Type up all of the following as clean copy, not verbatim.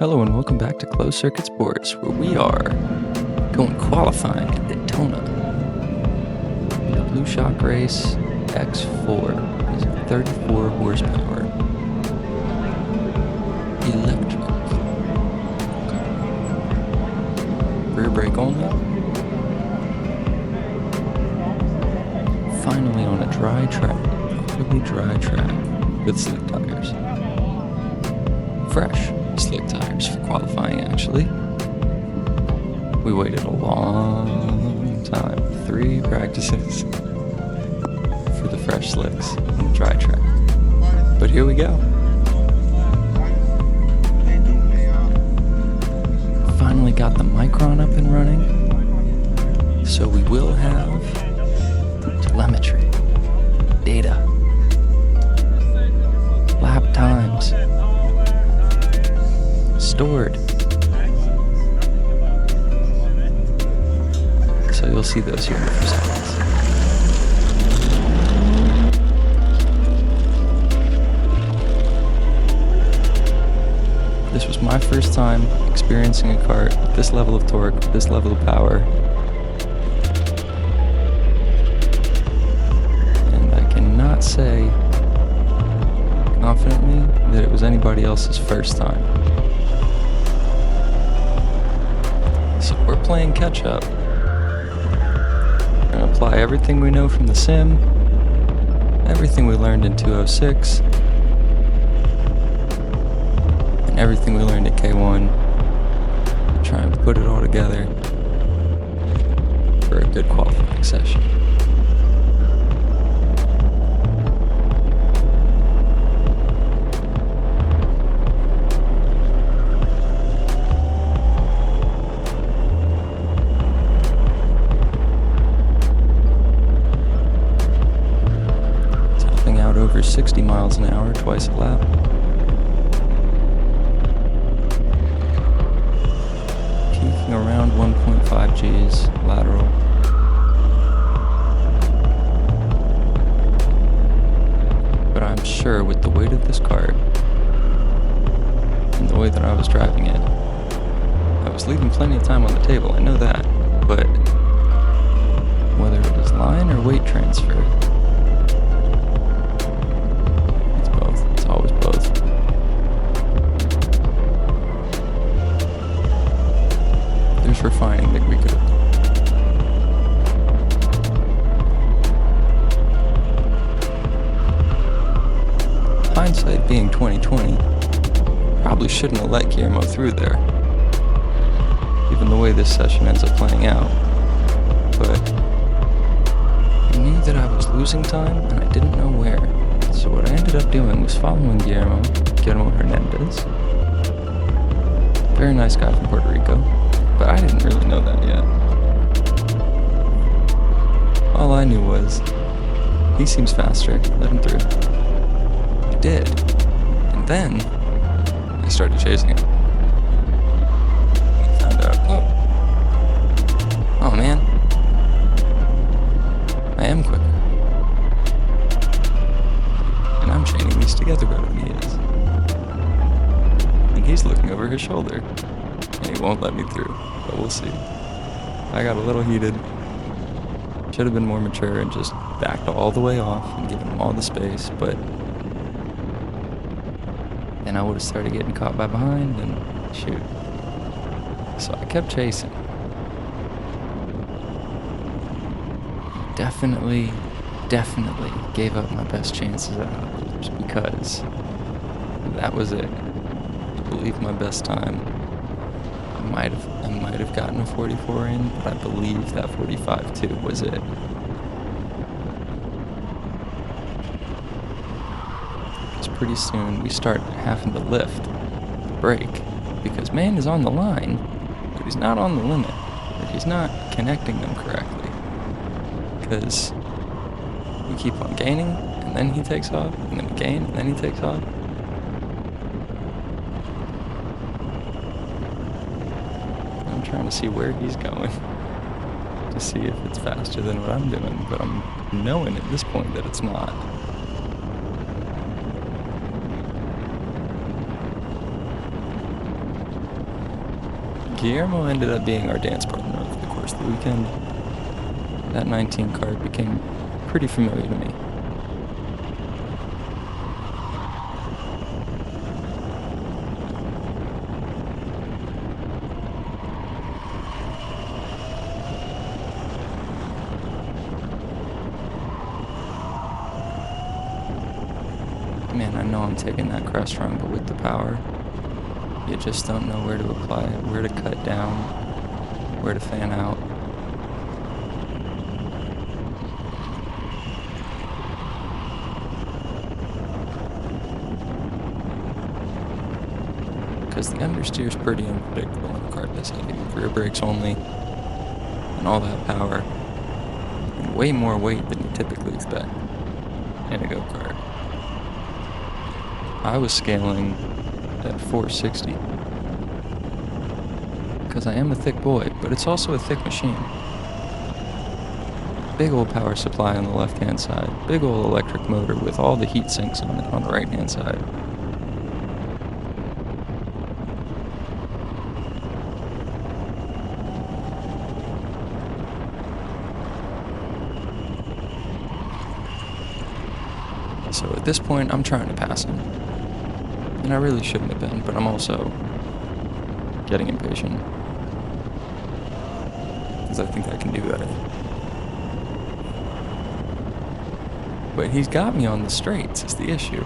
Hello and welcome back to Closed Circuit Sports, where we are going qualifying at Daytona. The BlueShock race X4 is 34 horsepower. Electric. Rear brake only. Finally on a dry track, properly dry track with slick tires. Fresh slick tires for qualifying, actually. We waited a long time, 3 practices for the fresh slicks on the dry track. But here we go. Finally got the Micron up and running, so we will have telemetry, data, lap times, stored. So you'll see those here in a few seconds. This was my first time experiencing a kart with this level of torque, this level of power. And I cannot say confidently that it was anybody else's first time. So we're playing catch up. We're gonna apply everything we know from the sim, everything we learned in 206, and everything we learned at K1, to try and put it all together for a good qualifying session. Over 60 miles an hour, twice a lap. Peaking around 1.5 Gs lateral. But I'm sure with the weight of this kart and the way that I was driving it, I was leaving plenty of time on the table, I know that. But whether it was line or weight transfer, always both. There's refining that we could have done. Hindsight being 2020, probably shouldn't have let Guillermo through there, given the way this session ends up playing out. But I knew that I was losing time and I didn't know where. So what I ended up doing was following Guillermo Hernandez. Very nice guy from Puerto Rico, but I didn't really know that yet. All I knew was, he seems faster, let him through. I did. And then, I started chasing him. I found out, oh man, I am quicker. And I'm chaining these together better than he is. And he's looking over his shoulder. And he won't let me through. But we'll see. I got a little heated. Should have been more mature and just backed all the way off and given him all the space. But then I would have started getting caught by behind and shoot. So I kept chasing. Definitely gave up my best chances at Outdoors because that was it. I believe my best time. I might have gotten a 44 in, but I believe that 45.2 was it. Because pretty soon we start having to lift the brake because man is on the line, but he's not on the limit, or he's not connecting them correctly. Because we keep on gaining, and then he takes off, and then we gain, and then he takes off. I'm trying to see where he's going to see if it's faster than what I'm doing, but I'm knowing at this point that it's not. Guillermo ended up being our dance partner over the course of the weekend. That 19 cart became pretty familiar to me. Man, I know I'm taking that crest run, but with the power, you just don't know where to apply it, where to cut down, where to fan out. Because the understeer's pretty unpredictable in a kart this heavy, with rear brakes only, and all that power, and way more weight than you typically expect in a go-kart. I was scaling at 460 because I am a thick boy, but it's also a thick machine. Big old power supply on the left-hand side, big old electric motor with all the heat sinks on it on the right-hand side. So at this point, I'm trying to pass him. And I really shouldn't have been, but I'm also getting impatient. Because I think I can do better. But he's got me on the straights, is the issue.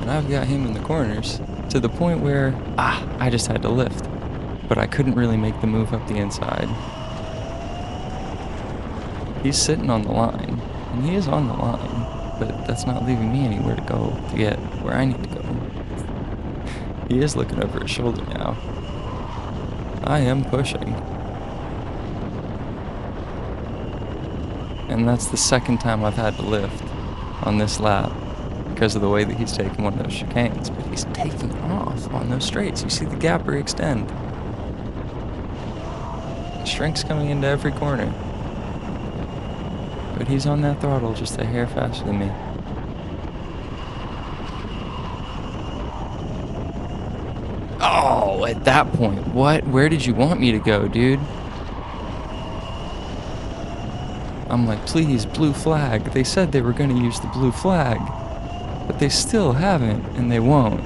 And I've got him in the corners to the point where, I just had to lift. But I couldn't really make the move up the inside. He's sitting on the line, and he is on the line. But that's not leaving me anywhere to go to get where I need to go. He is looking over his shoulder now. I am pushing. And that's the second time I've had to lift on this lap because of the way that he's taking one of those chicanes. But he's taking off on those straights. You see the gap re-extend. Shrink's coming into every corner. But he's on that throttle just a hair faster than me. Oh, at that point, what? Where did you want me to go, dude? I'm like, please, blue flag. They said they were going to use the blue flag. But they still haven't, and they won't.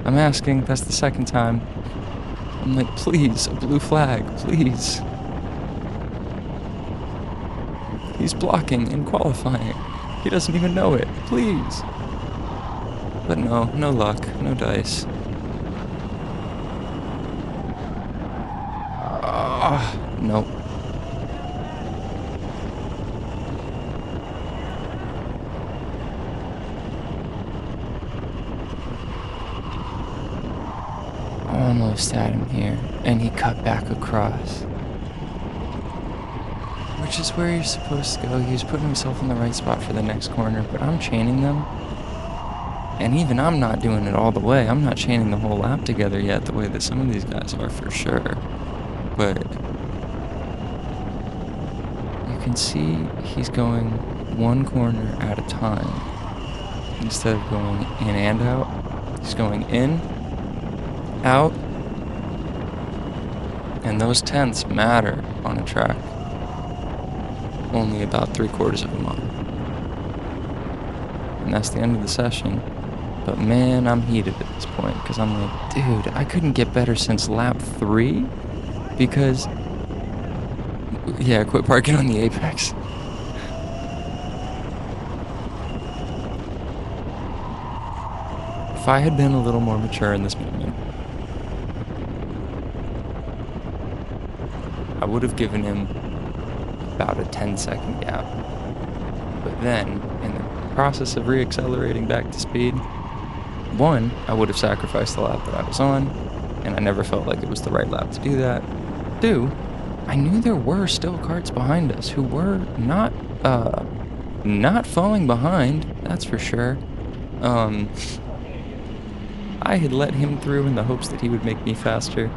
I'm asking, that's the second time. I'm like, please, a blue flag, please. He's blocking and qualifying. He doesn't even know it. Please. But no luck. No dice. Nope. Almost had him here, and he cut back across. Which is where you're supposed to go. He was putting himself in the right spot for the next corner, but I'm chaining them. And even I'm not doing it all the way. I'm not chaining the whole lap together yet, the way that some of these guys are for sure. But you can see he's going one corner at a time. Instead of going in and out, he's going in, out, and those tenths matter on a track. Only about 3/4 of a mile. And that's the end of the session. But man, I'm heated at this point, because I'm like, dude, I couldn't get better since lap 3? Because, yeah, quit parking on the apex. If I had been a little more mature in this moment, I would have given him about a 10-second gap. But then, in the process of re-accelerating back to speed, 1, I would have sacrificed the lap that I was on, and I never felt like it was the right lap to do that. 2, I knew there were still karts behind us who were not falling behind, that's for sure. I had let him through in the hopes that he would make me faster,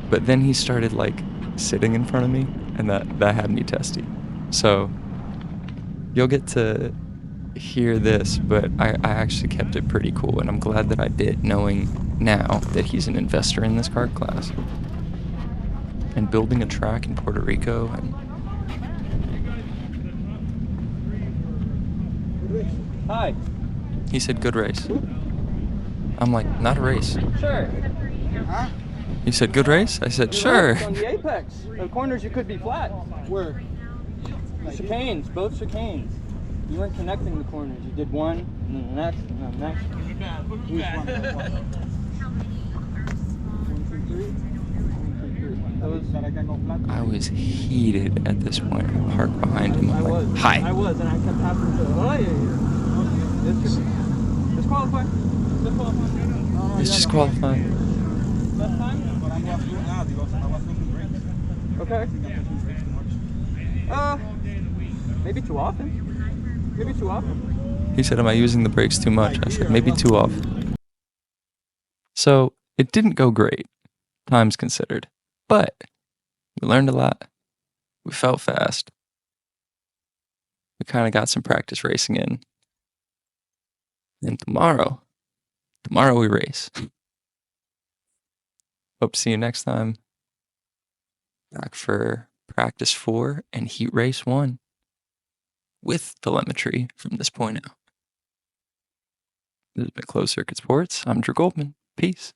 but then he started, like, sitting in front of me, and that had me testy. So, you'll get to hear this, but I actually kept it pretty cool, and I'm glad that I did, knowing now that he's an investor in this kart class. And building a track in Puerto Rico, and Hi. he said, good race. I'm like, not a race. Sure. Huh? He said, good race? I said, sure. On the apex. The corners you could be flat. Where? Chicanes, both chicanes. You weren't connecting the corners. You did one, and then the next, and then the next. Which one? That I can go flat? I was heated at this point. I parked behind him. I I'm was. like, hi. I was, and I kept having to. Oh, yeah. Disqualify. Disqualify. It's disqualifying. Last time? But I was doing I was looking brakes. Okay. I think I'm pushing brakes too much. Maybe too often. Maybe too often. He said, am I using the brakes too much? I said, maybe too often. So it didn't go great, times considered. But we learned a lot. We felt fast. We kind of got some practice racing in. And tomorrow we race. Hope to see you next time. Back for practice 4 and heat race 1 with telemetry from this point out. This has been Closed Circuit Sports. I'm Drew Goldman. Peace.